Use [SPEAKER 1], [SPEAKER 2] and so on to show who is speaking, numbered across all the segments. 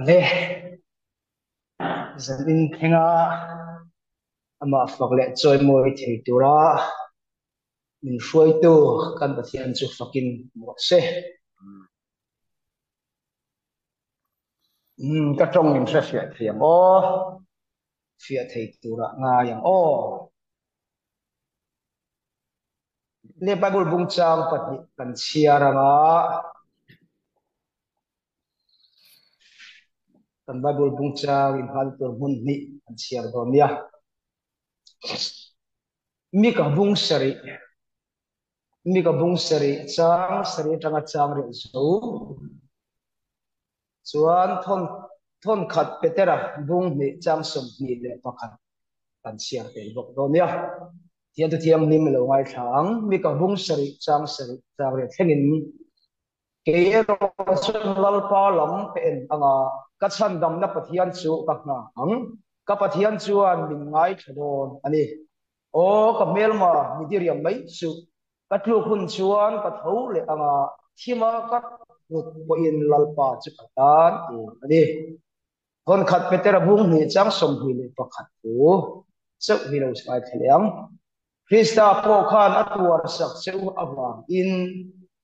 [SPEAKER 1] le zan in thenga ama fakle choi moi thei tura min hruai tu kan pathian chu fakin mo se ka tong in sa sia thiam o fia thei tura nga yang o le bible bung chang pati kan chiaranga kan bible bung chang in hal tur mun ni kan chiar dom ya mi ka bung sari chang sari tanga chang re zo chuan thon khat petera bung ni chang som ni le pakhat kan chiar te bok dom ya tian tu thiam nim lo ngai thang mi ka bung sari chang re thengin ke ero chun lal pa lam pen anga ka chan dam na pathian chu ka na ang ka pathian chuan min ngai thadon ani o ka melma midiriam mai chu ka tlu hun chuan ka tho le anga thima ka rut po in lalpa chu katan ani hon khat petera bung ni chang som hi le pakhat tu chau hi lo sai theliam Krista po khan atuar sak cheu awang in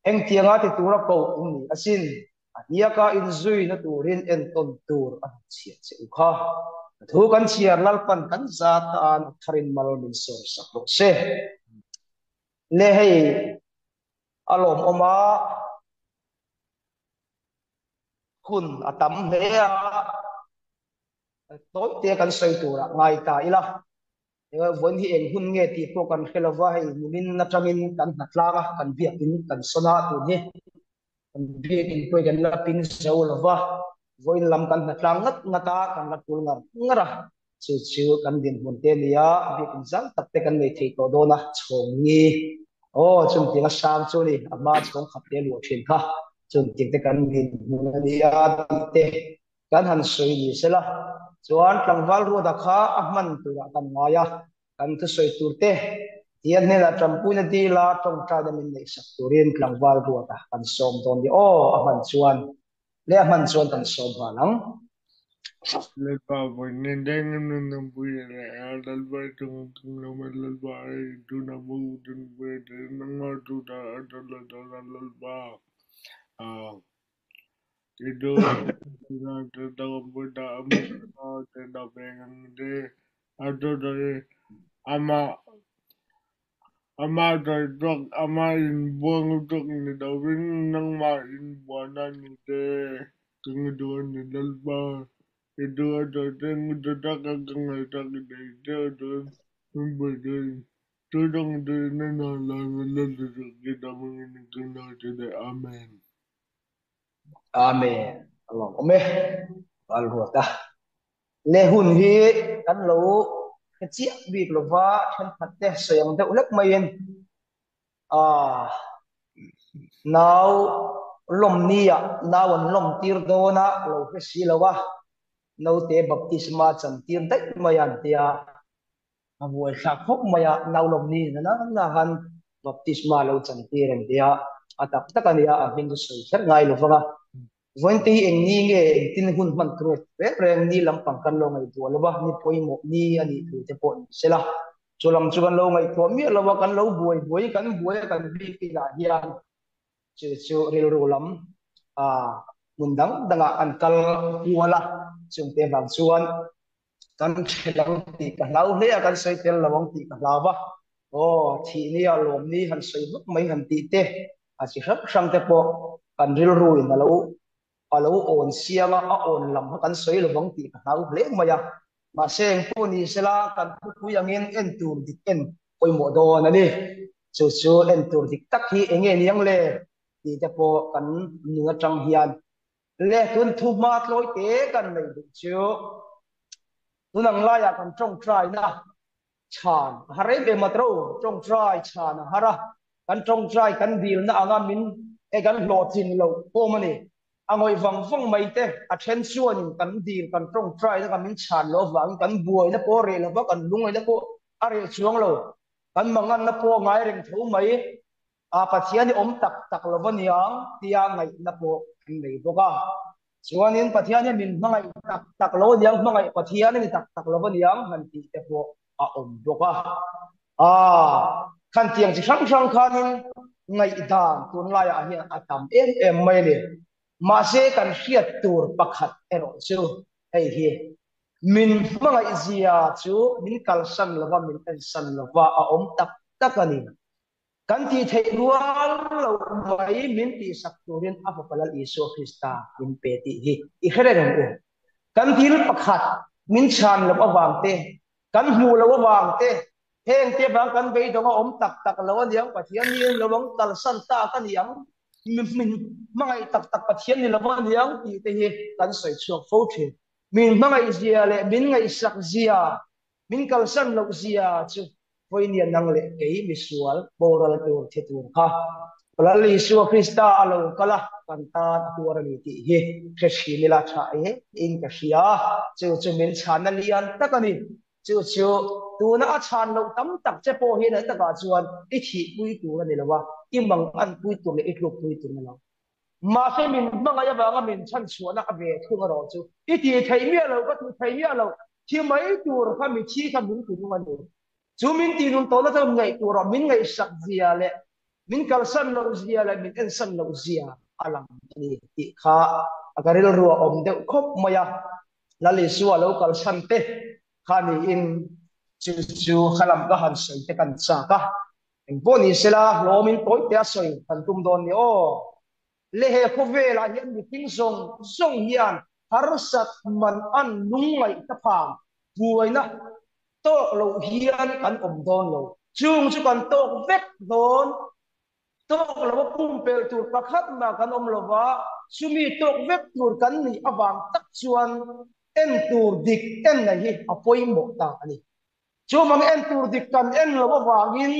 [SPEAKER 1] eng tianga ti tura ko in asin ania ka in zui na turin en ton tur a chia cheu kha thu kan chiar lalpan kan za ta an tharin mal min so sak lo se le hei alom oma hun atam he a toy te kan soi tura ngai ta ila vốn hi eng hun nge ti po kan khelawa hei min na tangin kan natlaga kan biakin kan sona tu ni kan biakin poi kan la pin zo lawa voin lam kan natlang ngat ngata kan la tul ngar ngara chu chu kan din mun te lia biakin zang tak te kan nei thei to do na chong ni o chung tinga sang chu ni ama chong khap te lu thin kha chung ting te kan din mun lia te kan han soi ni sela chuan tlangwal ru da kha ahman tu da kan ngaya kan thu soi turte tian ne la trampuina di la tong tra da min nei sak turin tlangwal ru da kan som don di o ahman chuan le ahman chuan kan som halang
[SPEAKER 2] Le pavo nendeng nung buya le lalba tung nama lalba tu namu tung buya nang ma tu da adalah lalba itu na da buda amu da pengang de ada dari ama ama dari dok ama in buang dok ni da wing nang ma in buana ni de kemudian ni lalba itu ada yang tidak akan ada itu ada memberi itu dong dari nana lalu kita menginginkan ada amin.
[SPEAKER 1] amen Allah ome al ru ta le hun hi kan lo ka chi bi lo wa than phat te soyang de ulak mayen a now lom nia now an lom tir do na lo ke si lawa no te baptisma chan tir dai mayan tia abuai khak khop maya now lom ni na na han baptisma lo chan tir en tia atak takania a hing soi kher ngai lo wa voin te eng ni nge tin hun man kro re reng ni lam pang kan lo ngai tu lo ba ni poi mo ni ani thu te po sela cholam chugan lo ngai to mi lo wa kan lo buai kan bi ki la hian chu chu ril ru lam a mundang danga an kal wala chung te bang chuan kan thelang ti ka lau le kan soi tel lawang ti ka lawa o thi ni a lom ni han soi buk mai han ti te a chi hrap sang te po kan ril ru in lo alo on siama a on lam kan soi lawang ti ka lau le maya ma seng pu ni sela kan pu yang en tur dik en poi mo do na ni chu chu en tur dik tak hi enge niang le ti te po kan ninga tang hian le tun thu ma tloi te kan nei du chu tun ang la ya kan trong trai na chan hare be matro trong trai chan hara kan trong trai kan bil na anga min e kan lo tin lo po mani angoi wang wang mai te a then chuan in kan dil kan trong trai na kan min chan lo wang kan buai na po re lo ba kan lungai na po are chuang lo kan mangan na po ngai reng thu mai a pathian om tak tak lo baniang tia ngai na po nei boka chuan in pathian min mangai tak tak lo diang mangai pathian ni tak tak lo diang han ti te po a om boka à khăn tiang chỉ sang sang khan ngay đàn tuần lai à hiện à tầm em mai nè mà sẽ cần khiết tur pakhat ero chu hey hi min mangai zia chu min kalsan lova min tensan lova a om tak takani kan ti thei rual lo mai min ti sak turin a palal isu krista min pe ti hi I khere rong u kan til pakhat min chan lo awang te kan hu lo awang te heng te bang kan be dong om tak tak lo diang pathian ni lo bang kal san ta kan yang min mangai tak tak pathian ni lo diang ti te hi kan soi chuak fo the min mangai zia le min ngai sak zia min kal san lo zia chu voi ni nang le ke misual boral tu the tu ha Palal Isu Krista alo kala kanta tuara ni ti hi kreshi nila cha e in ka shia chu chu min chana lian takani chu chu tu na a chan lo tam tak che po hi na ta ka chuan I thi pui tu na ni lawa I mang an pui tu le I thlu pui tu na lawa ma se min manga ya ba nga min chan chuana a ve thu nga ro chu I ti thai mi lo ka tu thai mi lo thi mai tur kha mi thi kha min tu ma ni chu min ti nun to na ta ngai tu ro min ngai sak zia le min kalsan lo zia la min ensan lo zia alam ni ti kha agaril ru om de khop maya lali suwa lo kalsan te khani in chu chu khalam ka han sei te kan cha ka en boni sela lo min toi te soi kan tum don ni o le he kho ve la hian mi ting song song hian har sat man an lung ngai ta pham buaina tok lo hian kan om don lo chung chu kan tok vek don tok lo pum pel tur pakhat ma kan om lova sumi tok vek tur kan ni awang tak chuan en tur dik en na hi apoi mo ta ani chu mang en tur dik kan en lo wangin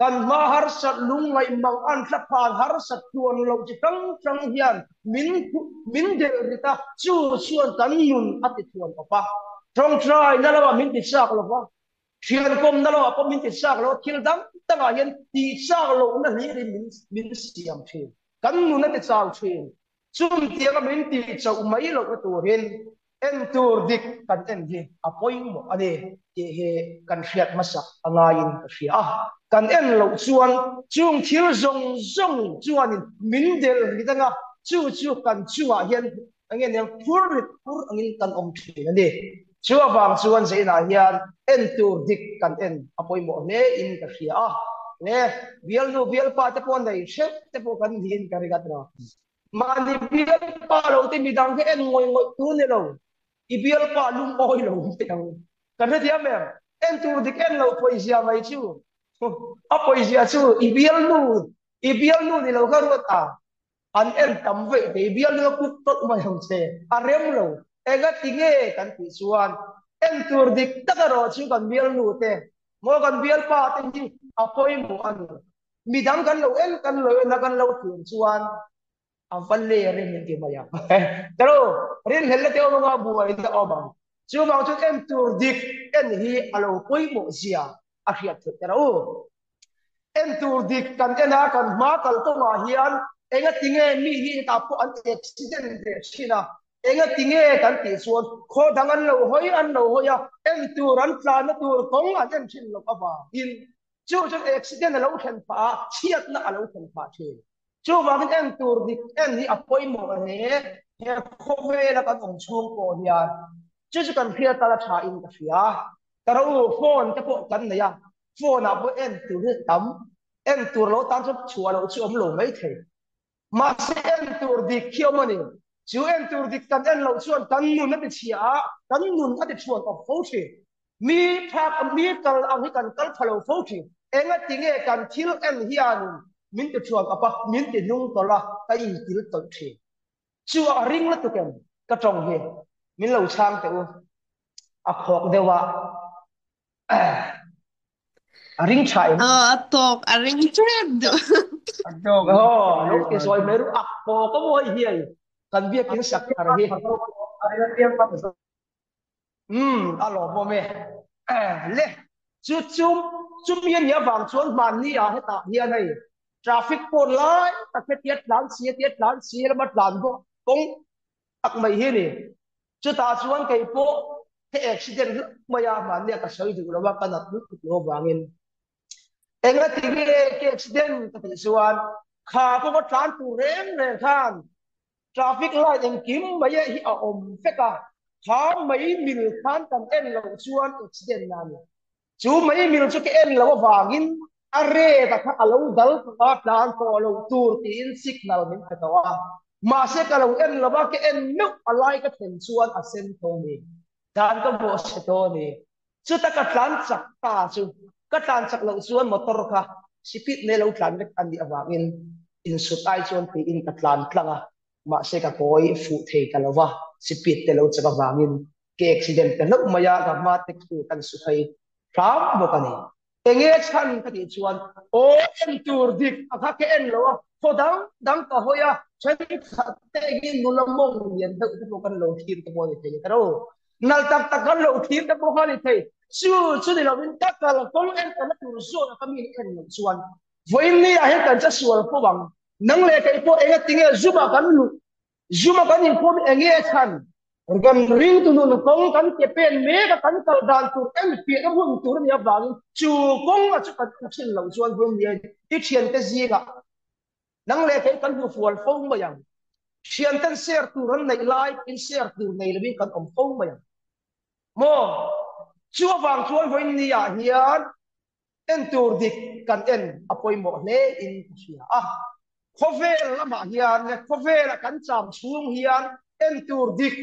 [SPEAKER 1] kan ma har sat lung ngai mang an tla phan har sat tuan lo chi tang tang hian min de rita chu chuan kan nun ati tuan pa trong trai na lo min ti sak lo ba thian kom na lo apa min ti sak lo thil dang tanga hian ti sak lo na ni ri min siam thin kan nu na ti chau thin chum tianga min ti chau mai lo ka turin en tur dik kan en hi apoi mo ane ti he kan hriat masak angain ka hria kan en lo chuan chung thil zong zong chuan min del ridanga chu chu kan chuwa hian angen yang pur angin kan om thin ane chua wang chuan sei na hian en tur dik kan en apoi mo ne in ka hria ne bial nu bial pa te pon dai shep te po kan hin ka rigat ra mani bial pa lo te midang ke en ngoi ngoi tu ne lo I bial pa lum oi lo te ang kan dia mem en tur dik en lo poesia mai chu a poesia chu I bial nu ni lo ka ro ta an en tam ve te bial nu ku tot mai hom che a rem lo ega tinge kan ti suan en tur dik takaro chu kan bial nu te mo kan bial pa te hi apoi mo an midang kan lo en kan lo na kan lo tin chuan a valle rin hin ki maya pero rin helle te o nga buai da obang chu bang chu en tur dik en hi alo poi mo zia a khiat te ro en tur dik kan ena kan ma kal to ma hian enga tinge mi hi ta po an accident de china enga tinge kan ti suan kho dangan lo hoi an lo hoya en tur an plan na tur kong an en chin lo ka ba in chu chu accident lo khen pa chiat na lo khen pa che chu ba kan en tur dik en ni apoi mo ne he kho ve la kan ong chung ko ya chu chu kan khia ta la tha in ka fia taro phone ta po kan na ya phone a po en tur tam en tur lo tan chu chua lo chu om lo mai the mà sẽ en tur dik khiêu mà nè chú en tur dik kan en lo chuan kan nun na ti chia kan nun a ti chuan of phothi mi phak mi kal ang hi kan kal phalo phothi enga tinge kan thil en hian min ti chuan apa min ti nung to la ka in til to thi chu a ring la tu ken ka tong he min lo chang te u a khok dewa a ring chai
[SPEAKER 3] Tok a ring trend
[SPEAKER 1] dog oh lúc cái rồi mấy lúc ạc có môi hiền cần biết kiến sạc ở đây alo bố mẹ lệ chú chú chú miền nhà vàng chuan bàn ni à hết ta hiền này traffic cone lại ta cái tiết lán xía là bắt lán vô cũng ak mai hi ni chu ta chuan kai po he accident maya man ne ka soi du lawa ka nat lo wangin enga tigi ke accident ka ti chuan kha ko tlan tu reng reng khan traffic light em kim mai hi a om feka kha mai mil khan kan en lo chuan accident na ni chú mấy mình chú cái em là vàng in are ta khá lâu dal ka plan ko lo tur tin signal min ka tawa mà sẽ ka lo em là ba cái em nước alai ka ten chuan a sen to ni dan ka bo se to ni chú ta ka plan chak ta chú ka plan chak lo chuan motor ka sipit ne lo plan vek an di awang in su tai chuan ti in ka plan tlanga mà sẽ ka koi fu thei ka lo wa sipit te lo chaka wangin ke accident te lok maya ka ma tek tu kan su thei Trump một cái này, nghe chăn cái gì chuan, ô em tour dik, à cái em lo, thôi đắng đắng cả hồi à, chơi cái gì nó mong nhận được cái một cái lỗ thịt cái món này cái đó, nal tak tak cái lỗ thịt cái món này thấy, chú đi làm tất cả là con em cái nó tour số là cái mình em làm chuan, với này à hiện tại chắc số là bằng, nang lệ cái po em tiếng zuma cái nhìn po em nghe chăn. Gan ring tu nun kong kan ke pen me ka kan kal dan tu em pi ka hun tur ni abang chu kong a chu kan chin lo chuan bum ni ti thian te zi ga nang le ke kan hu fual phong ba yang thian ten share tu ran nei lai in share tu nei le bi kan om phong ba yang mo chu wang chuan voin ni ya hian en tur dik kan en apoi mo le in sia a khovel lama hian ne khovel kan cham chung hian en tur dik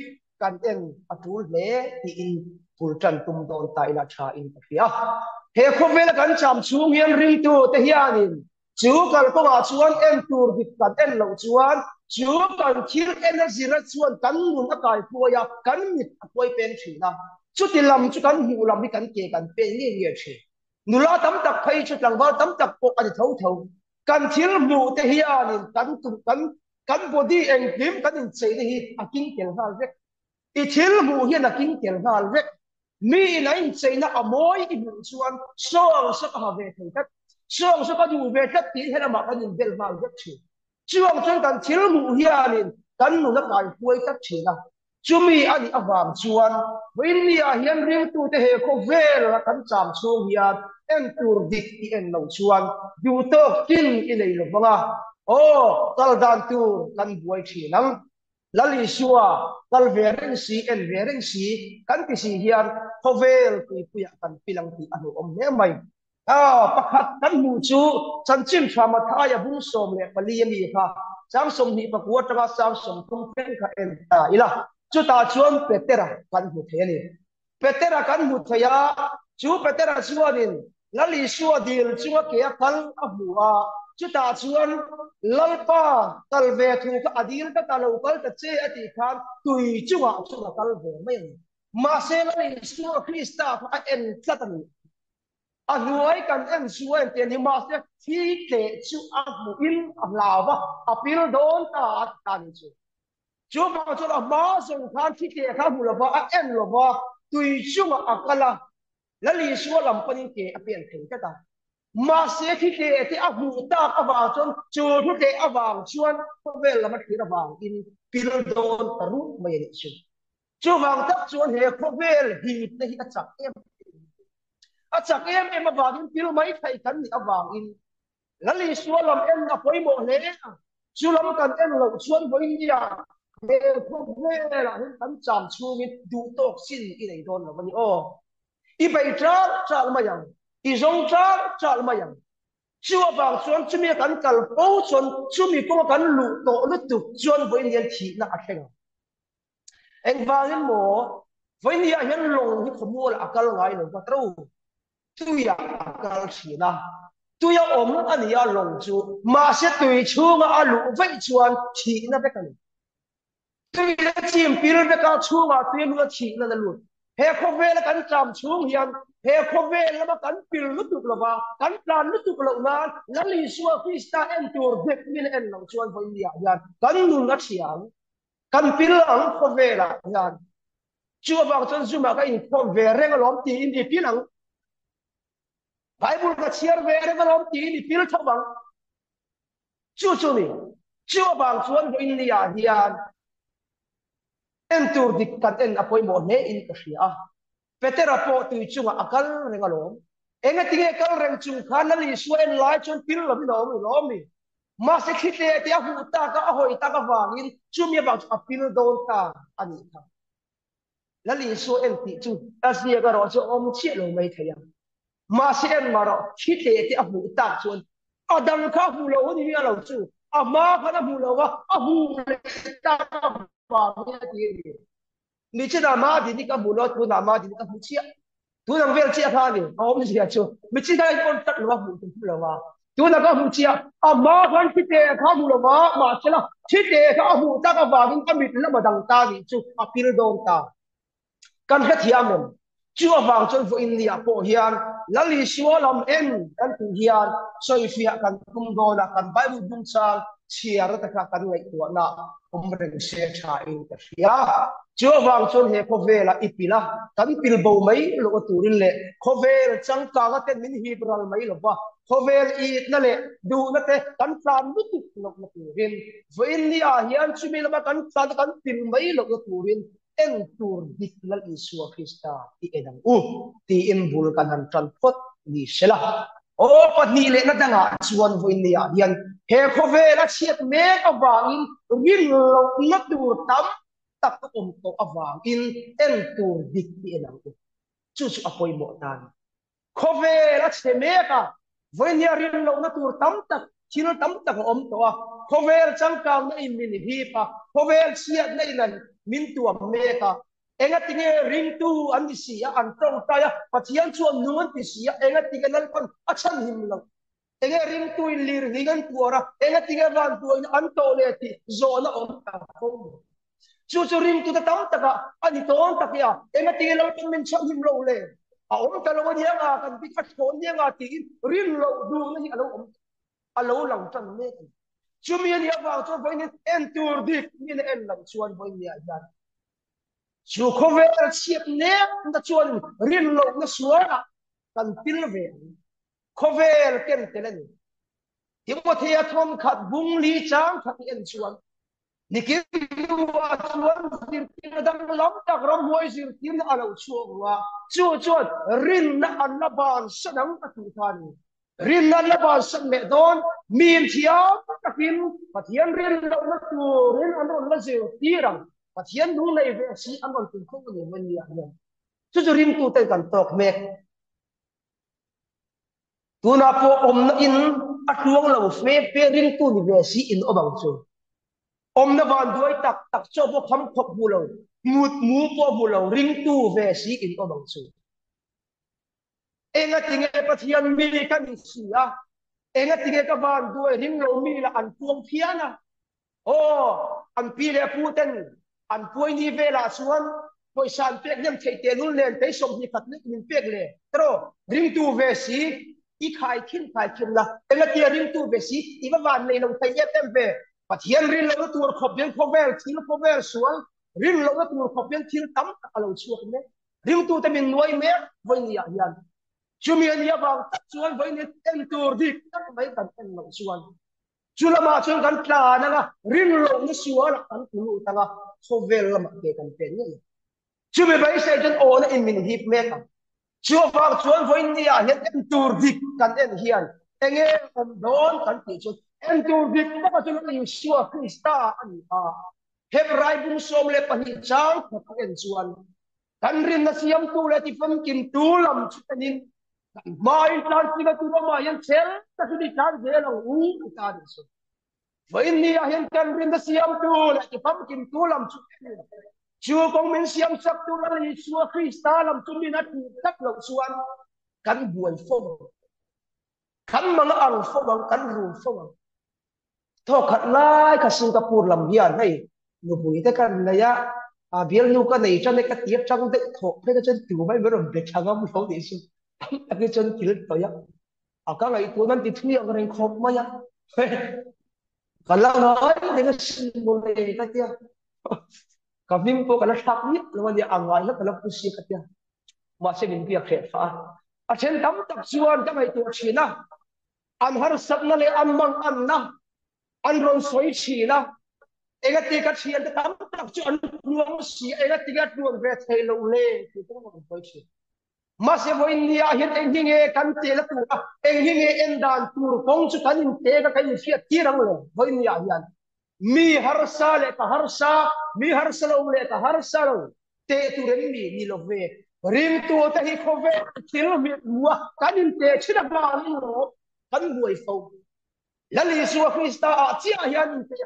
[SPEAKER 1] kan en atul le ti in pultan tum don ta ila tha in pia he khovel kan cham chung hian ring tu te hianin chu kal ko ma chuan en tur dik kan en lo chuan chu kan thil energy ra chuan kan mun a kai puaya kan mit apoi pen thina chu ti lam chu kan hu lam mi kan ke kan pe nge nge thi nula tam tak phai chu tlang ba tam tak pok ani tho tho kan thil mu te hianin kan body en kim kan in chei ni hi akin kel hal vek i thil mu hian akin kel hal vek mi in chei na amoi i bu chuan song sa ka ve thei tat song sa ka du ve tat ti hela ma kan in bel mal vek chi chuang chuan kan thil mu hianin kan nu na kai puai tat thina chumi ani awam chuan voin ni a hian ring tu te he ko vel la kan cham chung hian en tur dik ti en lo chuan du to kin i nei lo banga o kal dan tu kan buai thinang lali suwa kal vereng si en vereng si kan ti si hian ko vel ti puya kan pilang ti anu om ne mai pakhat kan mu chu chan chim thama thaya bung som le pali mi kha cham som ni pakwa taka cham som thum pen kha en ta ila chu ta chuan petera kan mu the ni petera kan mu thaya chu petera chuanin lali suwa dil chuwa ke kal a huwa chu ta chuan lalpa talve thu ka adil ka talo kal ta che ati khan tui chuwa chuwa kal ve mai ma se lali suwa krista a en tlatani a nuai kan en suwa en ten hi ma se thi te chu a mu in a lawa a pil don ta tan chu chú mà cho là má dùng khán thiết kế khá mù là vợ em là vợ tùy chung à kala là lý số làm con những cái biển thành cái ta mà sẽ thiết kế thì áp mù ta áp vào chọn chú thiết kế áp vào chuan không về là mất khí là vào in pilon taru mà vậy chứ chú vàng thấp chuan hệ không về thì đây chắc em mà vào in pilon mấy thầy cắn thì áp vào in là lý số làm em là phải một lẽ chú làm cần em là chuan với nhà để không về là những tấm chạm chung những đủ tốt xin cái này thôi là vấn ô i bảy trả là mấy样i rong trả là mấy样chưa bằng chuan chúng mình cần cần bao chuan chúng mình cũng cần lụ tổ lụ tục chuan với những thị na khen anh vang những mỏ với những hiện lồng những khủng mua là akal ngay rồi bắt đầu tôi ya akal thị na tôi ya anh ya lồng chu mà sẽ tùy chung à lụ với chuan thị na biết cái tôi đã chìm pin về cao chung à tôi luôn chỉ là luôn he không về là cắn chạm chung hiền he không về là mà cắn pin lúc tục là vào cắn plan lúc tục là ngan là lý số Krista em tour đẹp như em lòng chuan với nhà hiền cắn luôn là chiang cắn pin là không về là hiền chưa vào chân zoom mà cái không về reng lom tí đi pin lăng Bible cái chiar về reng lom tí đi pin thâu bằng chưa mình chưa vào chuan với nhà hiền en tur dik kan en apoi mo ne in ka hria petera po tu chunga akal rengalom enga tinge kal reng chung khan li su en lai chon pil lo mi lo mi ma se khite te hu ta ka hoi ta ka wangin chumi ba apil don ta ani ta la li su en ti chu asia ka ro chu om chi lo mai thaya ma se en ma ro khite te hu ta chon adam kha hu lo ni ya lo chu ama kha na hu lo wa a hu ta ka ba mi ti ni che na ma di ni ka bu lo tu na ma di ni ka hu chi tu nang vel chi kha ni om chi chu mi chi dai kon tat lo hu tu lo wa tu na ka hu chi a ma khan chi te kha mu lo ma che la chi te kha hu ta ka ba min ka mit la ma dang ta ni chu a pil don ta kan ka thiam em chu awang chon vo in lia po hian lali shualam en kan tu hian soi fia kan kum do na kan bai bu dung chang chiar ta ka kan ngai to na kum reng se tha in ka hia chu awang chon he ko vela ipila kan pil bo mai lo turin le ko vel chang ka ga ten min hi bral mai lo ba ko vel I na le du na te kan plan lu tu lo na turin vo in lia hian chu mi lo ba kan plan kan pil mai lo turin en tur diklal Isua Krista ti edang ti in bul kan han transport ni sela o pat ni le na danga chuan voin nia hian he khove la chiat me awangin rin lo na tur tam tak to awangin en tur dik ti edang chu apoi mo tan khove la che me ka voin nia rin lo na tur tam tak chil tam tak to a khove chang kam na in min hi pa khove chiat na inan min tu meka enga tinge ring tu an sia an tong ta ya pathian chuan nuan ti sia enga tinge nal kon achan him lo enga ring tu in lir hingan tuara enga tinge van tu an to le ti zona om ta ko chu ring tu ta tam ta ka ani ton ta ya enga tinge lo tin min cham him lo le a om ta lo ni nga kan ti ka thon ni nga ti ring lo du ni alo om alo lang chan me chumi ni aba cho boy ni en tur dik ni en lang chuan boy ni ya chu khover chiep ne na chuan rin lo na suara kan pil ve khover ken telen timothea thom khat bung li chang khat en chuan nikin wa chuan sir tin dam lam tak rom hoi sir tin alo chuwa chuan rin na an na ban sanang atu thani rin na la ba san me don min thiam takin pathian rin lo na tu rin an ron la zeu tirang pathian nu nei ve si an ron tin khong ni man ya ya chu rin tu te kan tok mek tu na po om na in atuang lo fe pe rin tu ni ve si in obang chu om na van duai tak tak cho bo kham khop bu lo mut mu po bu lo ring tu ve si in obang chu enga tinge pathian mi kan sia enga tinge ka van duai ring lo mi la an tuang phiana o an pi le puten an poi ni vela suan poi san pek nem thei te lun len te som ni khat nik min pek le tro ring tu ve si I khai khin la enga ti ring tu ve si I ba van nei lo thei tem ve pathian rin lo tu khop ben khovel thil khovel suan rin lo tu khop ben thil tam alo chuak ne ring tu te min noi me voi ni ya hian chumi an ya bang chuan voi ni en tur dik tak mai kan en lo chuan chula ma chuan kan tla na nga rin lo ni suan kan tu ta nga khovel lama ke kan pen ni chumi bai se jan o na in min hip me ka chu fa chuan voi ni ya hian en tur dik kan en hian enge om don kan ti chu en tur dik ta ka chuan ni Isua Krista ani a hebrai bung som le pahi chang ka en chuan kan rin na siam tu le ti fam kin tu lam chuanin mai tlan ti ga tu ma yan sel ta su di kan je lo u ta di so vai ni a hian kan rin na siam tu le ti fam kin tu lam chuanin chu kong min siam sak tu la Isua Krista lam tu min at tak lo chuan kan buai fo kan mga ang fo kan ru fo to khat lai ka Singapore lam hian nei nu pui te kan la ya a biel nu ka nei chan ka tiap chang te tho pe ka chen tu mai ber be thangam lo ni su ta ke chen til to ya a ka ngai tu nan ti thmi ang reng khop ma ya kala ngai de ka simbol nei ka tia ka vim po kala thak ni lo ni angai la kala pu si ka tia ma se min pia khe fa a chen tam tak chuan ka ngai tu china an har sak na le an mang an na an ron soi china ega ti ka thian ta tam tak chu an luang si ega ti ga tuang ve thei lo le ti ko mo poi chi ma se voi ni a hian eng hinge kan te la tu eng hinge en dan tur kong chu kan in te ka kan fi ti rang lo voi ni a hian mi har sa le ka har sa mi har sa lo le ka har sa lo te tu ren ni lo ve rim tu ta hi kho ve thil mi wa kan in te china ba ni lo kan buai fo la li su krista a chi a hian te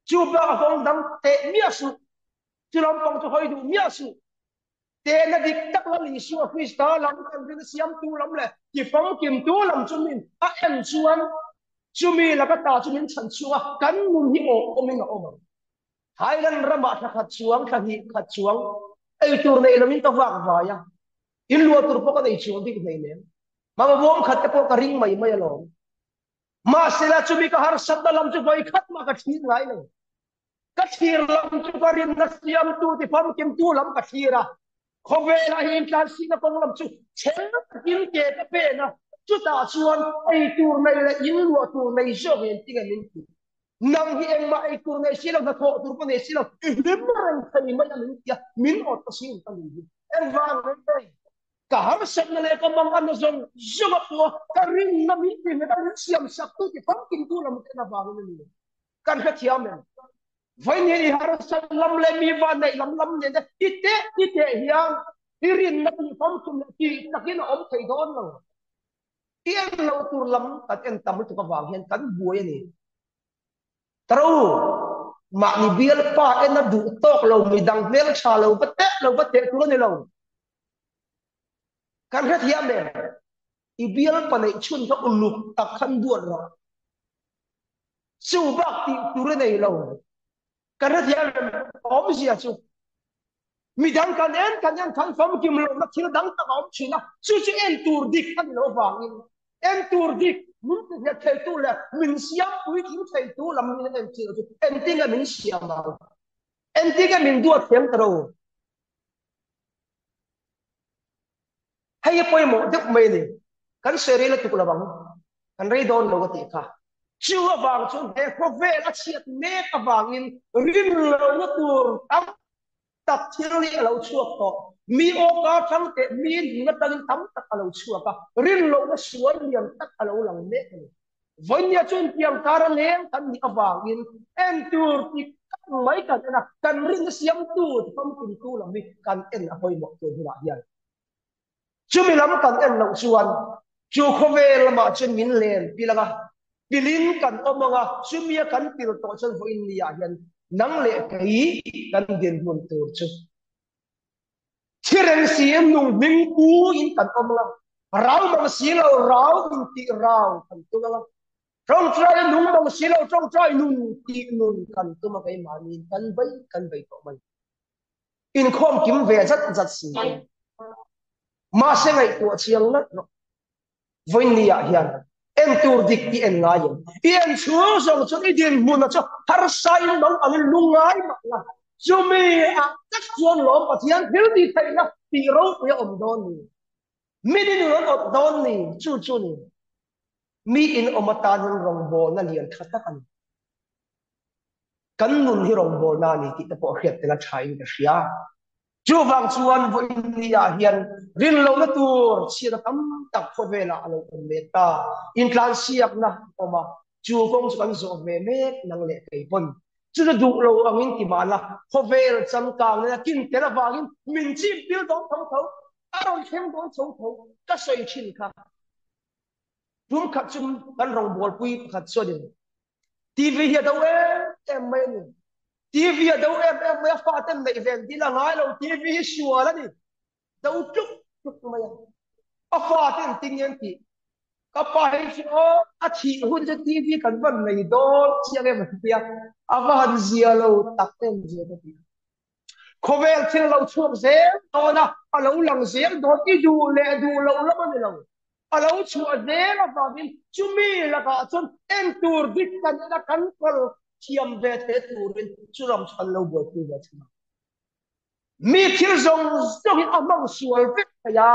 [SPEAKER 1] chu ba kong dang te mi asu chu lam pong chu hoi du mi asu te na dik tak la li su krista lam kan rin siam tu lam le ki phong kim tu lam chu min a en chuan chu mi la ka ta chu min chan chuwa kan mun hi o min o ma Thailand rama khat chuang khat chuang ei tur nei lamin ka wak wa ya in lo tur po ka nei chuang dik nei ne ma ma bom khat po ka ring mai mai lo ma sila chu mi ka har sat lam chu voi khat ma ka thir ngai ne ka thir lam chu ka rin na siam tu ti pham kim tu lam ka thira kho ve la hin kan si na kong lam chu chen kin ke ka pe na chu ta chuan ei tur nei la in lo tur nei jo hen ti ga min nang hi eng ma ei tur nei silo na tho tur ko nei silo lim rang thani ma min ya min ot ta sin ta ni en wang nei ka har sat na le ka mang an zong zong po ka ring na mi ti na rin siam sak tu ti pham kin tu lam te na wang ni kan ka thiam men vai ni har sat lam le mi wa nei lam ne da ti te hiam irin na ti pham tum ti takin om thei don lo tiang lo tur lam kat en tam tu ka wang hian kan buai ni tro ma ni bial pa en na du tok lo mi dang bel cha lo ba te tu ni lo kan ka thiam men i bial pa nei chun ka uluk tak khan duan ro su bak ti tu re nei lo kan ka thiam om sia chu mi dang kan en kan fam kim lo na thil dang ta om china chu en tur dik kan lo wang in en tur dik mun te thei tu la min siam pui kim thei tu lam min en chi chu en tinga min siam ma en tinga min duat thiam tro hay poi mo dek mai ni kan seri la tu la bang kan rei don lo ti kha chu bang chun he kho ve la chiat me ka bang in rin lo na tur tam tak thil ni lo chuak to mi o ka thang te mi na tang tam tak lo chuak ka rin lo na suan liam tak lo lang me voin ya chun tiam tar leng kan ni awang in en tur ti mai kan na kan rin siam tu pam kin tu lam mi kan en a hoi mo tu la hian chu mi lam kan en lo chuan chu kho ve lama chen min len pilaga pilin kan omanga chu mi kan pil to chen voin ni ya hian nang le kai kan din mun tur chu thiren siam nung ming ku in kan omla rau mang silo rau in ti rau kan tu la trong trai nung mang silo trong trai nung ti nung kan tu ma kai ma ni kan bai to mai in khom kim ve zat si ma se ngai to chiang na voin ni ya hian en tur dik ti en ngai en chu song chu i din mun na chu har sai nong an lungai ma la chumi a tak chuan lom pathian thil ti thei na ti ro ya om don ni mi din ron ot don ni chu ni mi in omatan rong bo na lian thata kan nun hi rong bo na ni ti ta po khiat te la thai ka sia chu wang chuan vo india hian rin lo na tur chi da tam tak kho ve la alo on me ta in tlan siak na oma chu kong chu kan zo ve me nang le kai pon chu du lo angin ti mala kho vel cham kang na kin te la wangin min chi bil dong thong tho aron khem dong chong tho ka soi chin kha rum khat chum kan rong bol pui khat so din tv hi da we em mai ni TV đâu em phát em mày về đi là nói đâu TV sure là đi đâu chúc mày à phát em tin nhân thì các bạn cho à chỉ hôn cho TV cần vấn này đó chia cái vấn đề à và gì lâu tắt em gì đó có vẻ trên lâu chuột dễ đó na à lâu lằng dễ đó cái dù lâu lắm mà lâu à lâu chuột dễ là vào bên chúng mi là cả chân em tour đi cần là cần chiam ve te turin churam chan lo bo tu ve chama mi thil zong zong hi amang sual ve ya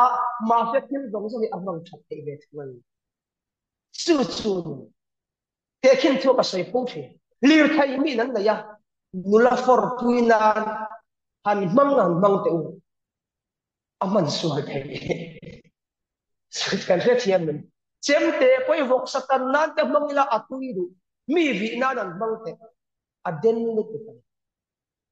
[SPEAKER 1] ma fe thil zong zong hi amang chat te ve chman su te khin thu ka sai po the lir thai mi nan da ya nula for tuina han mang te u aman sual thei kan re thiam men chem te poi vok satan nan te mangila atui du mi vi na nan mang te aden ni te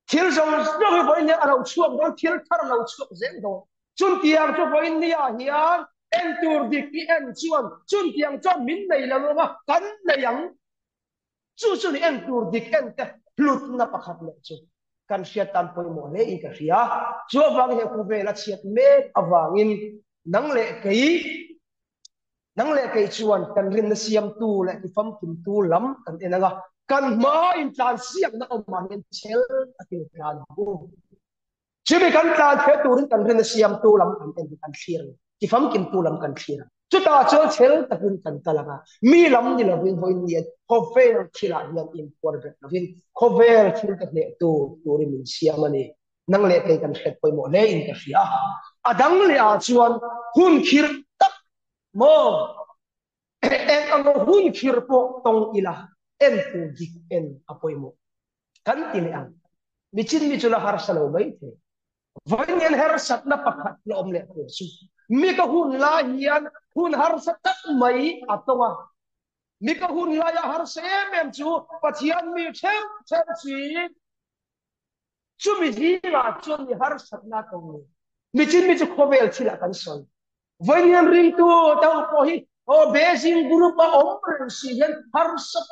[SPEAKER 1] thil zong no hi boy ne alo chuak do thil thar lo chuak zen do chun tiang chu boy ni a hian en tur dik ki en chuan chun tiang cho min nei la ma kan nei yang chu chu ni en tur dik en te hlut na pakhat le chu kan sia tan poi mo le i ka sia chu wang he ku ve la chiat me awangin nang le kei chuan kan rin na siam tu le ki fam kim tu lam kan enaga kan ma in tlan siak na o ma hen chel atil kan bu chimi kan tlan the tu rin kan rin na siam tu lam kan en kan thir ki fam kim tu lam kan thir chu ta chol chel takin kan talanga mi lam ni la vin voin ni ko fel khila hian in por bet na vin ko vel khil ka le tu rin min siam ani nang le kei kan khet poi mo le in ka sia adang le a chuan hun khir tak mo en ang hun khir po tong ila en tu dik en apoi mo kan tile ang michin mi chula har salo mai the voin en har sat na pakhat lo om le ko su mi ka hun la hian hun har sat tak mai atonga mi ka hun la ya har se mem chu pathian mi them chi chu mi hi la chu mi har sat na tong michin mi chu khovel thila kan son voin en ring tu tau po hi o beijing group a om si hian har sat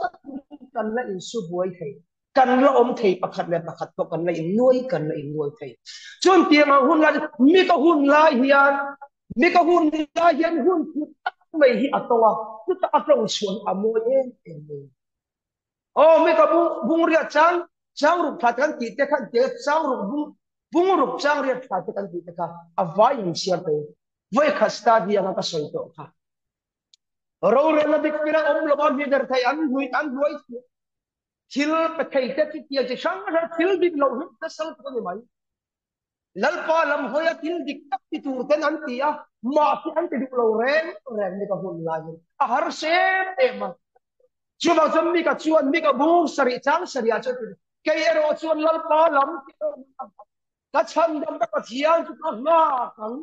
[SPEAKER 1] kan la in su buai thei kan la om thei pakhat le pakhat to kan la in nuai thei chon tiang a hun la mi ka hun la hian hun mai hi atawa tu ta atong suan amoi en o mi ka bung ria chang ru phat kan ti te khan te chang ru bung ru chang ria phat kan ti te ka avai in siam pe voi khasta dia ka soi to kha ro re na dik pira om lo ba mi der thai an nuai thil pe thei te ti tia je sang ra thil dik lo hu ta sal ko ni mai lalpa lam hoya thil dik tak ti tur ten an tia ma ti an ti dik lo ren ni ka hun la ni a har se te ma chu ba zam mi ka chuan mi ka bu sari chang sari a chu ke ero chuan lalpa lam ka chan dam ka pathian chu ka na kang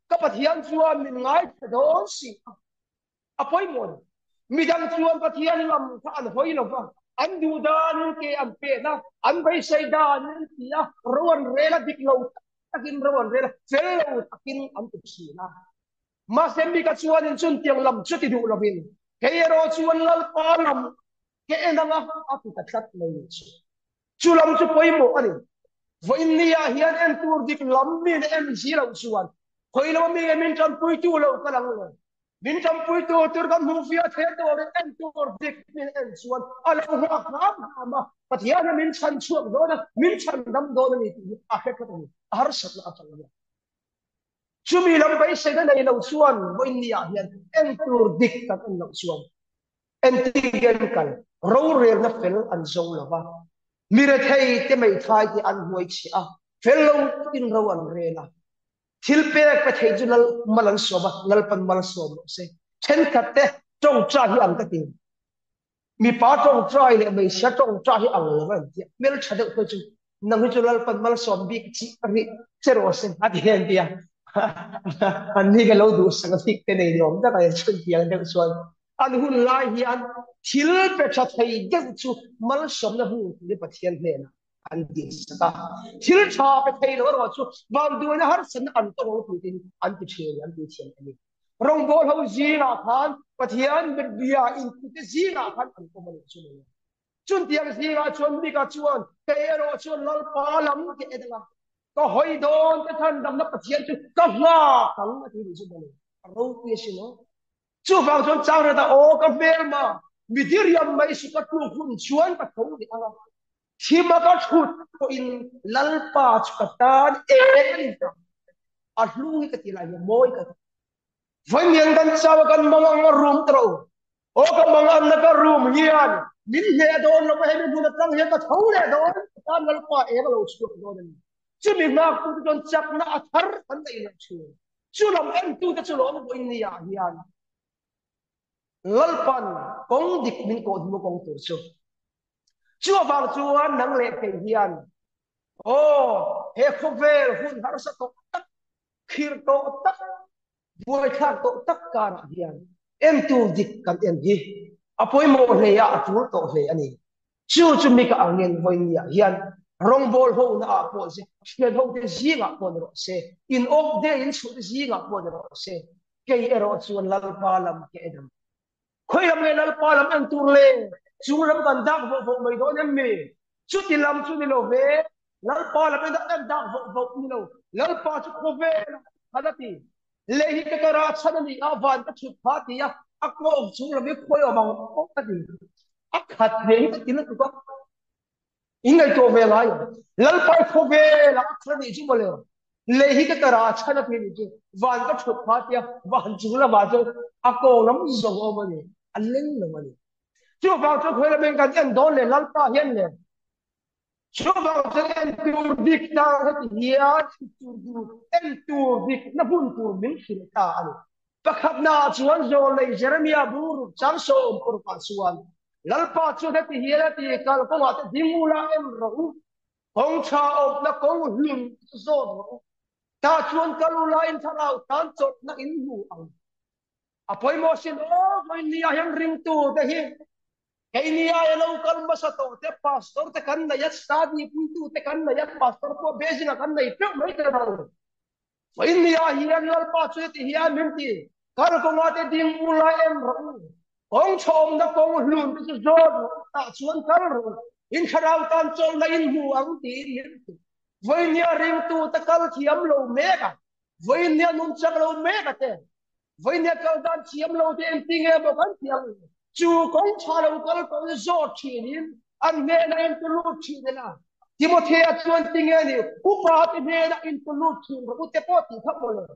[SPEAKER 1] ka pathian chuan min ngai do si apoi mon midang chuan pathian lam ka an hoi lo ba an du dan ke an pe na an bai sai dan tia roan rela dik lo takin roan rela sel lo takin an tu si na ma sem mi ka chuan in chun tiang lam chu ti du lo bin ke ro chuan lal pa lam ke enanga atu ta tlat mai chu chu lam chu poi mo ani vo in nia hian en tur dik lam min em si lo chuan khoi lo mi min tan pui tu lo ka lang lo min tam pui tu tur kan mu fia the to re en tur dik min en chuan ala ha ma pathian min chan chuak do na min chan dam do na ni a he ka ni har sat na achang ya chumi lam bai se na nei lo chuan bo in nia hian en tur dik ka kan lo chuan en tigen kal ro re na fel an zong la ba mi re thei te mai thai ti an huai chi a fel lo tin ro an re na thil pe ka thei ju lal malan soba lal pan mal som se chen khatte tong cha hi ang ka tin mi pa tong trai le mai sha tong cha hi ang le ban ti mel chade ko chu nang chu lal pan mal som bi chi ri chero sen a di hen dia an ni ga lo du sang tik te nei yom da ka chun tiang de suan an hun lai hi an thil pe cha thei de chu mal som na hu ni pathian ne na an di saka thil cha pe thei lo ro chu wal du na har san an to ro tin an ti che an ti chen ani rong bol ho ji na khan pathian be bia in ti ji na khan an ko man chu ne chun tiang ji ga chun mi ka chuan te ro chun lal pa lam ke edala ko hoi don te than dam na pathian chu ka hla kang ma ti chu ne ro pi si no chu wang chun chang ra da o ka vel ma mi dir yam mai su ka tu hun chuan ka thong ni ala Chima ka thut ko in lalpa chukatan ni a hlui ka tila ya moi ka vanyan kan sawa kan mga room tro o ka mga na ka room hian min he don lo he bu na tang he ka thong le don tan lalpa e ka lo chu don ni chumi na ku don chap na athar kan dai na chu chulam en tu ta chulom bo in ya hian lalpan kong dik min ko mu kong tu chu chúa vào chúa nắng lệ cái hiền ô he không về hun har sa to tak khir to tak vui khác to tất cả hiền em tu dịch cần em gì apoi mo le ya tu to le ani chu chu mi ka angen voi ni hiền rong bol ho na apo se hiền ho te ji nga po ro se in of day in su ji nga po ro se ke ero chuan lal pa lam ke edam khoi lam le lal pa lam an tur le chu lam kan dak vo mai do nem mi chu ti lam chu ni lo ve lal pa lam an dak vo ni lo lal pa chu ko ve hadati lehi ke kara chhanani avan ka thut phatia akmo chu lam mi khoi amang ko adi akhat ve ta tin ko ingai to ve lai lal pa ko ve la chhanani chu mole lehi ke kara chhanani ni chu van ka thut phatia van chu la ba chu ako lam zo o mani aleng lo mani chu ba chu khoi lam kan en don le lal pa hian le chu ba chu en tur dik ta hiya en tur dik na bun tur min khil ta ani pakhat na chuan zo le jeremia bur chang so pur pa suan lal pa chu hati hiya ti kal ko ma te dimula em ro hong cha op na ko hlum zo ta chuan kalula in tharau tan chot na in hu ang apoi mo sin o mai ni a yang ring tu te hi cái ni ai lâu cần mà sao tổ te pastor te kan na yat study puntu te kan na yat pastor ko bezi na kan na ipe mai te na vậy ni ai hian lal pa chu ti hian min ti kar ko ma te ding mula em ro ong chom na kong hlun te zo ta chuan kar ro in kharau tan chol na in hu ang ti hian vậy ni ring tu te kal thiam lo me ka vậy ni nun chak lo me ka te vậy ni kal dan thiam lo te en ting e bo kan thiam chú công cha lâu có có gió chỉ nín anh nghe là em tôi lút chỉ thế nào Timothy chuan tiếng nghe đi cú phá thì nghe là em tôi lút chỉ rồi cú tiếp bỏ thì thấp rồi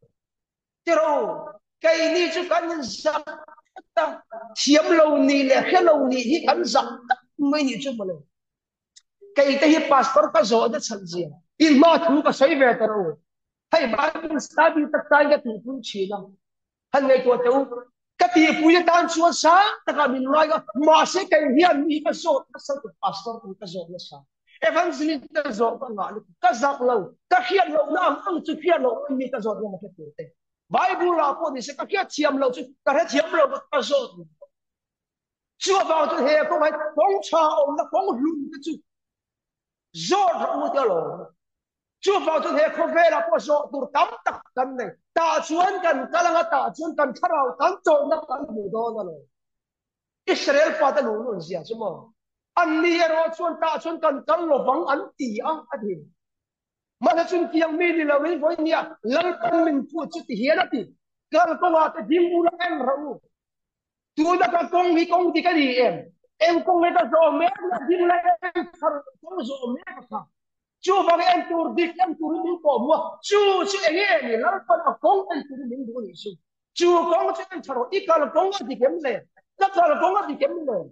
[SPEAKER 1] thế rồi cái này chú cần nhân dân ta chiếm lâu ni là cái lâu ni thì cần dân mới như chú mà rồi cái này pastor cái gió đã thành gì in mà chú cái sấy về rồi hay bạn study tất cả cái thứ cũng chỉ là anh nghe tôi đâu cái gì phụ nữ tan chúa sáng tất cả mình nói mà sẽ cái hiền mi cái số cái số pastor cái số cái sao evangelist cái số cái ngã cái giặc lâu cái hiền lâu nào ông chú hiền lâu mi cái số cái cái cái Bible là có đi sẽ cái hiền chiêm lâu chú cái chiêm lâu cái số chúa vào chú hè có phải bóng cha ông nó bóng lùn cái chú rồi ông tiêu lâu chúa vào chú hè không về là có số tụt tắm tắc cần này ta chuan kan kalanga ta chuan kan tharau kan chon na kan mu do na lo Israel pa ta lu lu sia sumo an ni ro chuan ta chuan kan kal lo wang an ti a adhi mana chun kiang mi ni lo wi voi nia lal kan min pu chu ti hian ati kal ko wa ta dim bu la en ro tu da ka kong hi kong ti ka di em kong me ta zo me na dim la em thar kong zo me ka chú vào cái em tour đi em tour mình có mua chú chú anh em này lắm còn ở công em tour mình mua gì chú công chú em chở ít cả là công thì kiếm lên rất là công thì kiếm lên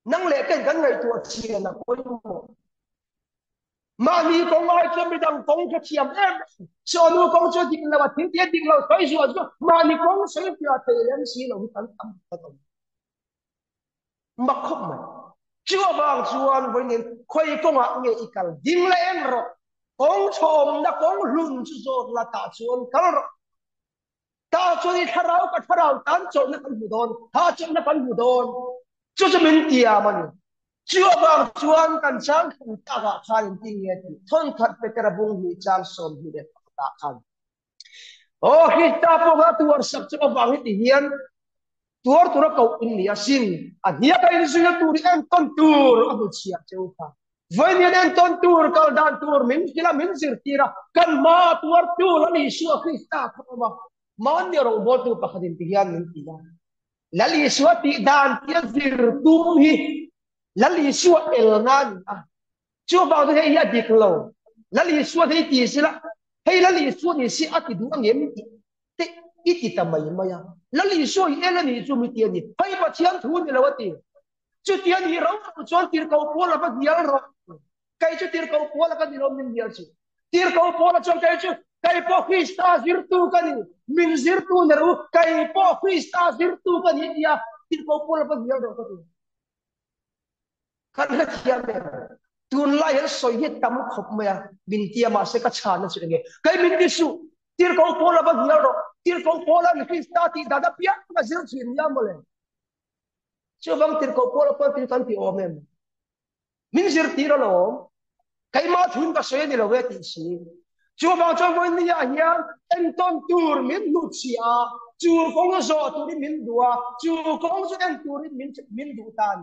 [SPEAKER 1] năng lệ cái ngày tuổi tiền là coi mua mà đi công ai cho mình đang công cho chiếm em cho nó công cho tiền là thiên thiên tiền là tới rồi mà đi công sẽ phải tiền em xí là không tâm mặc không mà chúa vang chuan với nên khơi công ạ nghe ikal ding la em ro công chom na công lun chu zo la ta chuan kal ro ta chuan đi tharau tan chon na kan budon ta chon na kan budon chu chu min tia man chúa vang chuan kan chang kan ta ga khan ting ye ti thon khat pe kara bung hi chang som hi de ta khan o hi ta po ga tu war sak chu vang hi hian tuar tura kau in ni asin a hia ka in suya turi en ton tur abu chia cheuka vai ni en ton tur kal dan tur min kila min sir tira kan ma tuar tu la ni su krista khoma man ni ro bo tu pakhatin tiyan min tila lali su ti dan ti zir tum hi lali su el nan chu ba de ya diklo lali su de ti sila hey lali su ni si ati du ngem ti iti tamay maya lali so i ela ni chu mi tian ni pai pa chiang thu ni lawati chu tian hi ro chuan tir ko pola ba dial ro kai chu tir ko pola ka ni ro min dial chu tir ko pola chuan kai chu kai po krista zirtu ka ni min zirtu ne ro kai po krista zirtu ka ni dia tir ko pola ba dial ro ka kan la thiam me tun la yel soi hi tam khop me bin tia ma se ka chana chu nge kai min ti su tir ko pola ba hial ro tir ko pola ni krista ti dada pia ka zil chin ya mole chu bang tir ko pola pa ti kan ti o me min zir tir lo kai ma thun ka soi ni lo we ti si chu bang cho voi ni ya hian en ton tur min nu chia chu kong zo tu ni min dua chu kong zo en tur min du tan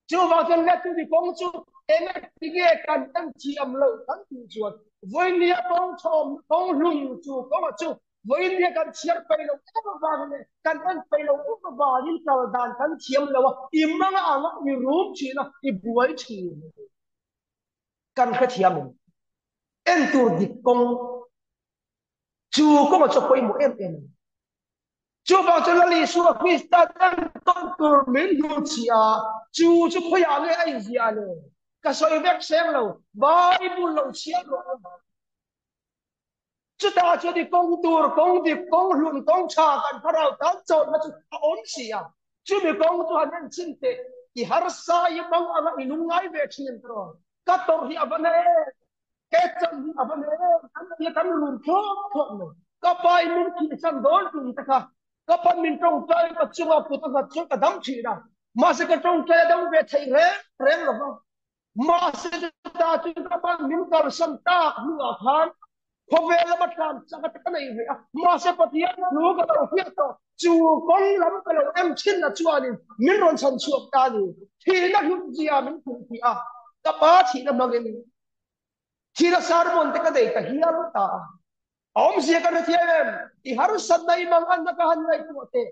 [SPEAKER 1] chu bang cho let tu di kong chu em ti ge kan tan chi am lo tan tu chuan voi ni kong chom kong lung chu kong chu voi ni kan chiar pai lo ka ba ne kan tan pai lo ka ba ni kal dan kan chiam lo i mang ang i rup chi na i buai chi kan kha thiam en tur dik kong chu ko ma cho koi mo em chu ba cho la li su krista tan ton tur min du chia chu chu khoi a nge ai zia le ka soi vek sem lo bible lo chia lo chu ta chu di kong tur kong di kong lun kong cha kan pharau tan chon ma chu on sia chu mi kong tu han chin te ki har sa yi bang ala inungai ve chin tro ka tor hi abane ke chan hi abane an ye kan lun thok no ka pai min ki chan dol tu ta ka ka pan min trong chai ka chunga pu ta chu ka dam chi na ma se ka trong chai dam ve thai reng lo ma se ta chu ka pan min kar sam ta hu a khan khovel ma tlam chaka ta nei ve ma se patia lu ka lo hi to chu kong lam ka lo em chin na chuanin min ron chan chuak ta ni thi na hu jia min thu thi a ka pa thi na magin thi na sarmon te ka dei ka hial ta om sia ka thiam I har sad na imang an na ka han lai tu te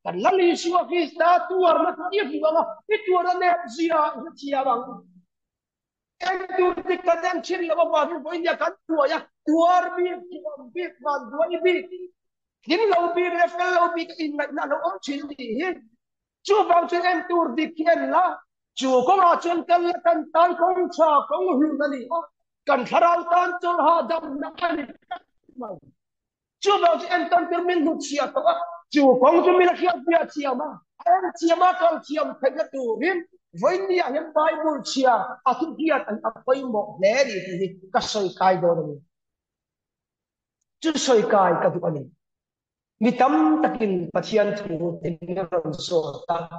[SPEAKER 1] kan lali suwa krista tuar na ka i hu ma I tuar na ne zia chia bang em tu ti ka dem chin la ba ru bo india kan tu ya tuar bi bi ban duai bi kin lo bi re fel lo bi in na lo om chin di hin chu bang chen em tur di kien la chu ko ma chen kan la kan tan kong cha kong hu na ni kan tharau tan chul ha dam na ani chu bang chen tan per min hu chia to chu kong chu mi la khia bia chia ma em chia ma kal chia phe na tu hin với nia hiệp Bible chia à chúng kia anh apoi mo le đi thì cái soi kai đó này chứ soi kai cái tụ này mi tam takin pathian thu tin ron so ta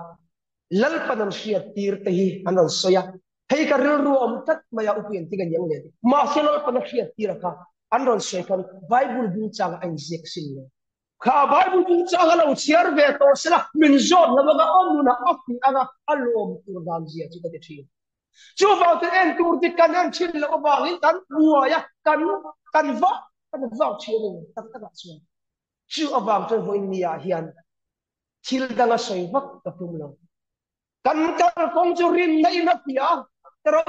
[SPEAKER 1] lal panam sia tir te hi anon soya hei ka ril ruam tat maya upien ti gan yang le ma se lal panam sia tir ka anon soi kan Bible bin chang ang zek sin le kha Bible bin chang lo chiar ve to sela min zot la ga om na ofi aga alom tur dan zia ti ka te thi chu ba te en tur ti kan an chin lo ba ni kan bua ya kan va chi ni tak tak chu chu awang to voi nia hian thil danga soi vak ka tum lo kan kal kong chu rin nei na pia tro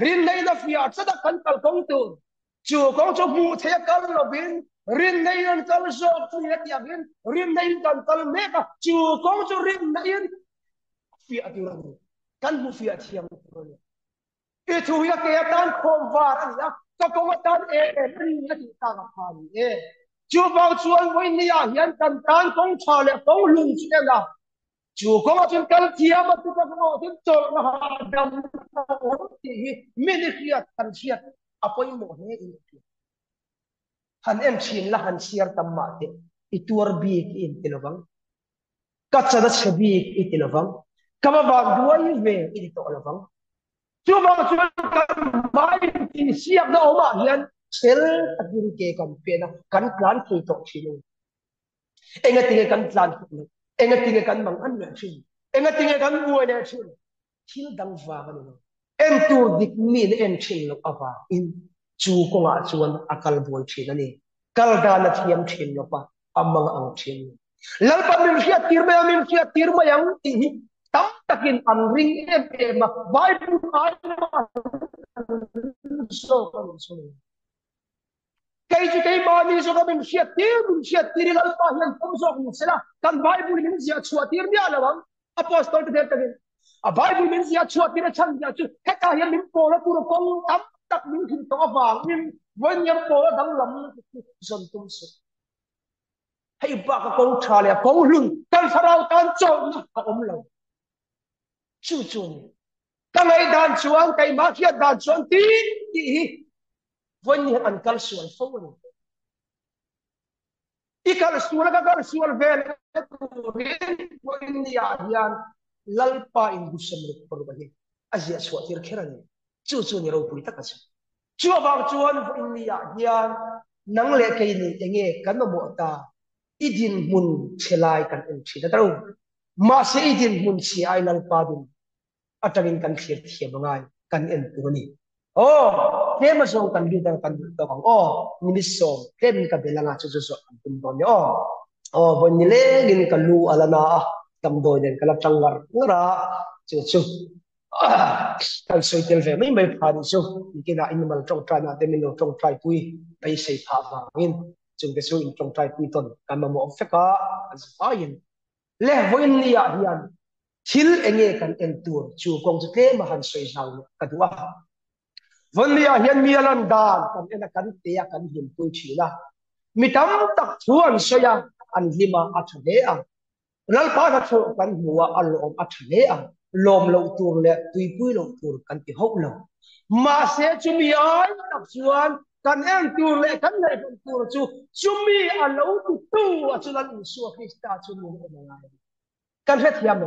[SPEAKER 1] rin nei na pia chada kan kal kong tu chu kong chu mu the kal lo bin rin nei nan kal so tu ya tia bin rin nei kan kal me ka chu kong chu rin nei pia ti lo kan mu pia thiam ro e thu ya ke tan khom wa an ya ka kong tan ri ya ti ta ka pha ni chu bao chuan voi nia hian kan tan kong cha le kong lung chi na chu kong chun kal thia ma tu ka mo tin chol na ha dam ti mi ni khiat kan khiat apoi mo he in han em chin la han siar tam ma te I tuar bi ki in tilawang ka chada chabi I tilawang kama ba duai ve I to lawang chu ba chuan kan mai ti siak da oma hian sel akin ke kan pena kan plan ki to chilo enga tinge kan plan ki enga tinge kan mang an na chi enga tinge kan buai na chi thil dang wa kan no em tu dik mi ne em chin lo ava in chu ko nga chuan akal bol chin ani kal da na thiam chin lo pa amang ang chin lal pa min khia tir ma yang ti tam takin am ring em ma Bible ai so kan so kai ji kai ba ni so ka min khia tir lal pa hian pom so ni sela kan Bible min zia chua tir ni alawang apostol te takin a Bible min zia chua tir chan ya chu heta hian min ko la puro kong tam tak min kin to awang min wen yam ko dang lam zon tum so hei ba ka kong tha le kong lun kan farau tan chon na ka om lo chu chu cái ngày đàn chuan cái má kia đàn chuan tí tí vẫn như ăn cal suan phô này i cal suan về vẫn ya hian lalpa in busam ruk por bahi azia suat tir kherani chu ni ro pui tak achu chu bang chuan vẫn ya hian nang le cái ni enge kan mo ta idin mun chelai kan en thina taro ma se idin mun chi ai lalpa dun atangin kan khir thia bangai kan en puni oh kema so kan bi kan to bang oh ni so kem ka belanga chu so kan ton yo oh bon ni le gin ka lu alana kam do den kala tangar ngara chu kan soi tel ve mai phan chu ki na animal trong trai na te min trong trai pui pai sei pha ba ngin chung ke su in trong trai pui ton kan ma mo feka as fain le voin ni ya hian thil enge kan en tur chu kong chu te ma han soi sang ka duwa von lia hian mi alan dan kan ena kan te ya kan him tu thila mi tam tak thuan soya an hima athale a lal pa tha thu kan huwa alom athale a lom lo tur le tui pui lo tur kan ti hok lo ma se chu mi ai tak chuan kan en tur le kan nei kan tur chu mi alo tu a chu lan su krista chu mi na kan het hiam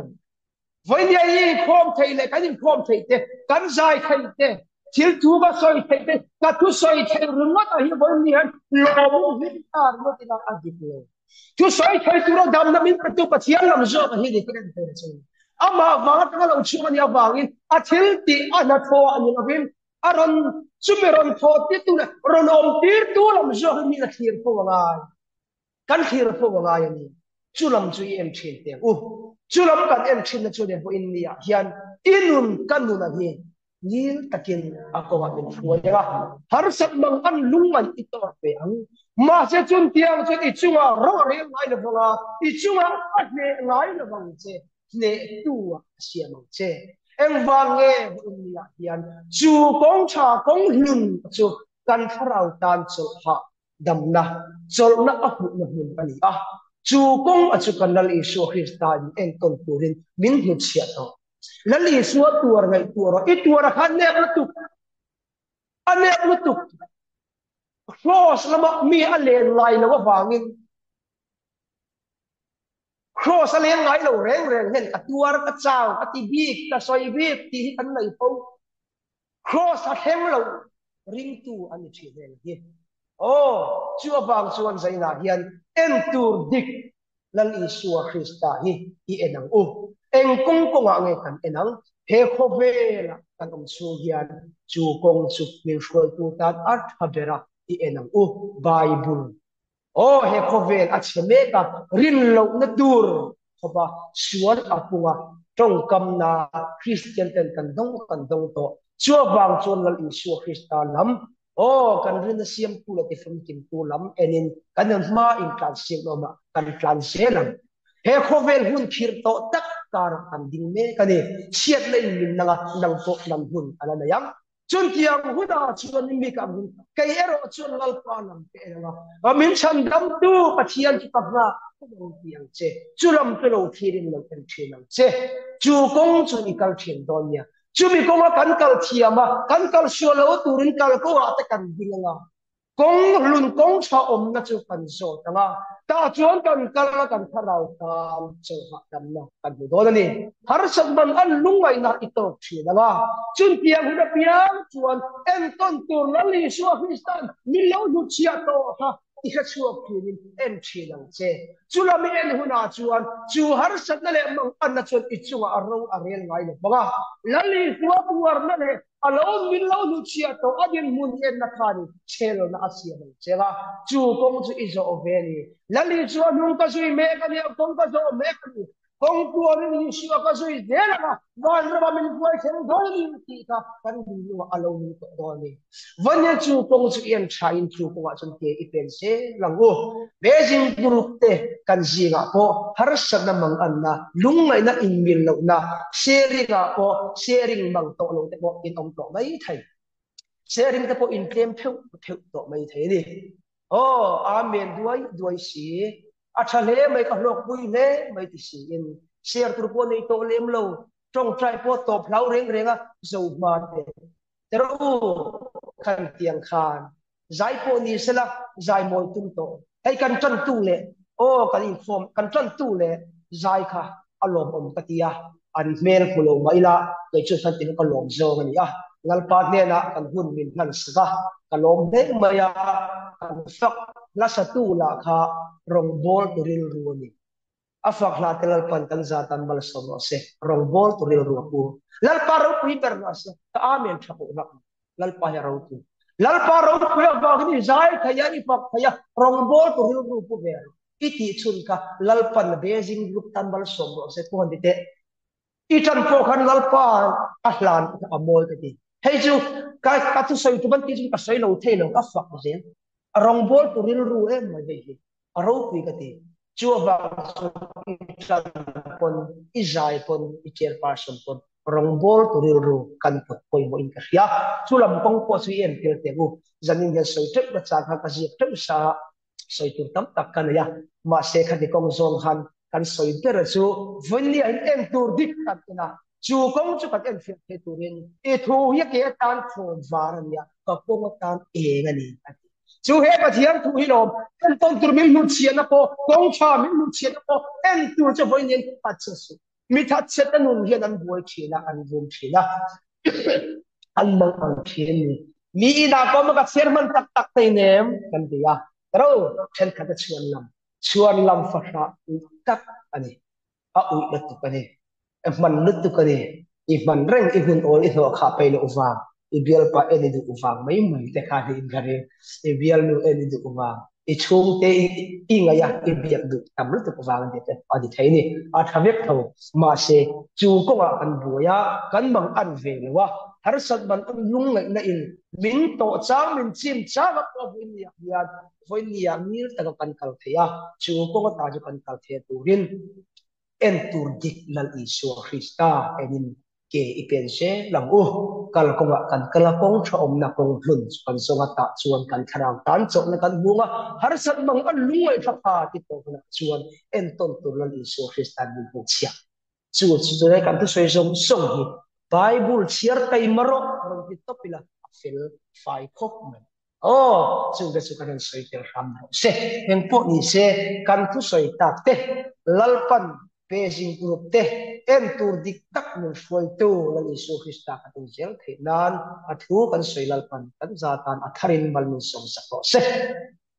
[SPEAKER 1] với những khom thầy lại cái những khom thầy thế cắn dài thầy thế thiếu chú có soi thầy thế cả chú soi thầy rung mất ở hiện với những lò hết ta nó thì là ăn gì vậy chú soi thầy chú nó đâm nó mình bắt chú bắt chiang làm gì mà hiện tại cái này chứ ama vàng cái lòng chú mình vàng in à thiếu thì anh nó thua anh nó bên à ron chú mình ron thua tiếp tu này ron ôm tiếp tu làm gì mình là khiêng thua ngay căn khiêng thua ngay anh chú làm chú em chuyện thế chú làm cái em chuyện là chú để vô in nia hiền inun căn nun là hiền nhiều takin ako nga min fuwa nga har sat mang an lungan ito pe ang ma se chun tiang chun ichunga ro re ngai na banga ichunga atne ngai na bang che ne tu sia mang che eng wange vô in nia hiền chú kong cha kong lun chú kan tharau tan chu ha dam na chol na ahu na hun ani a chú công ở chú cần là lý số Christian en con turin min hụt xia to là lý số tuar ngay tuar ít tuar hắn nẹp nó tục cross là mà mi anh lên lại là có vangin cross anh lên lại là reng hen cả tuar cả chào cả tibi cả soi bi ti anh này phong cross là hem lâu ring tu anh chỉ lên hiền oh chúa vang chuan zai na hian en tur dik lan Isua Krista hi i enang eng kong a nge kan enang he khovela kan chu hian chu kong chu min shoi tu tan at habera i enang Bible oh he khovel a cheme ka rin lo na tur khoba suan apunga trong kam na Christian ten kan dong to chúa vang chuan lan Isua Krista lam oh kan rin na siam tu la tifum kim tu lam enin kan ma in translate no ma kan translate lam he khovel hun khir to tak kar kan ding me kan ni chiat le min na nang to nam hun ala na yang chun tiang huda chuan ni mi kam hun kai ero chuan lal pa nam pe na min chan dam tu pathian ki kapna tiang che chulam pe lo thirin lo kan thinam che chu kong chu ni kal thin don nia chú mi công kan kal thiam ma kan kal sio lo turin kal ko ate kan dinga kong lun kong cha om na chu kan so tanga ta chuan kan kal kan tharau tam chu ha dam na kan do ni har sak ban an lungai na ito thina chun piang hu da piang chuan en ton tur na li so Kristan mi lo du chia to ha i kha chuak pin en thina che chula mi en hu na chuan chu har sak na le mang an na chuan i chuwa aro arel ngai le banga lali suwa puar na le alo min lo du chia to adin mun en na khani chelo na asia le chela chu kong chu izo oveli lali chuan nung ka sui me ka ni kong ka zo me ka ni kong tua ni siwa ka sui de la ma van ra min puai chen do ni ti ka kan ni lo alo ni to do ni vanya chu kong chu en chain chu ko wa chun ke i pen se langu beijing group te kan ji ga po har sak na mang an na lungai na in mil lo na sharing ga po sharing mang to lo te po in om to mai thai sharing te po in kem pheu to mai thai ni oh amen duai si athale mai ka lok pui le mai ti si in share tur po nei to lem lo trong trai po top lau reng renga zo ma te tero kan tiang khan zai po ni sela zai moi tum to ai kan chan tu le o kan inform kan chan tu le zai kha alom om katia an mel khulo maila ke chu san tin ka lom zo ngani a ngal pa ne na kan hun min nan sa ka lom de maya kan sak la sa tu la kha rong bol to ril ruani afak la telal pan kan zatan bal sono se rong bol to ril ruapu lal paro pi pernas ta amen thapo nak lal pa ya rautu lal paro pi ba ni zai khaya ni pak khaya rong bol to ril ruapu ver iti chun ka lal pan beijing group tan bal sono se ko hande itan po khan lalpa ahlan amol kati hei chu ka tu soi tu ban ti chu ka soi lo thei lo ka fak zen rong bol tu ril ru em mai dei hi aro pi kati chu ba itan pon izai pon i chairperson pon rong bol tu ril ru kan pot koi mo in ka hia chu lam kong po su em tel te gu zanin ge soi tek ba cha ka ji tek sa soi tu tam tak kan ya ma se kha di kong zon han kan soi ter chu vonni an em tur dik kat na chu kong chu kat em fiat he turin e thu ye ke tan phon var ya ka kong tan e ngani chu he pa thiam thu hi lom kan ton tur min nu chian na po kong cha min nu chian na po em tur chu vonni an pat chu su mi that set anun hian an buai thina an vum thina an mang ang thin ni mi ina ko ma ka serman tak tak te nem kan dia ro chen kha ta chuan lam fa sha tak ani a u na tu kani e man lut tu kani i man reng i hun ol i ho kha pe lo uwa i bial pa eni du uwa mai mai te kha hi gare i bial nu eni du uwa i chung te i nga ya i biak du tam lut tu uwa ngan te a di thai ni a thavek tho ma se chu ko wa an buya kan mang an ve wa har sat ban an lung ngai na in min to chang min chim cha ga ko vin ya voi nia mil ta kan kal thea chu ko ta ju kan kal the turin en tur dik lal isu krista enin ke ipense lang u kal ko kan kala kong thom na kong hlun kan songa ta chuan kan tharang tan chok na kan bunga har sat mang an lungai thapa ti to na chuan en ton tur lal isu krista ni bu chia chu chu re kan tu soi song song hi bible chiar kai maro ron ti topila fil fai khop man oh chung ga chu kan soi tel ram se en po ni se kan tu soi tak te lalpan pejing group te en tur dik tak mun foi tu la isu krista ka tu jel the nan athu kan soi lalpan kan zatan atharin bal mun som sa se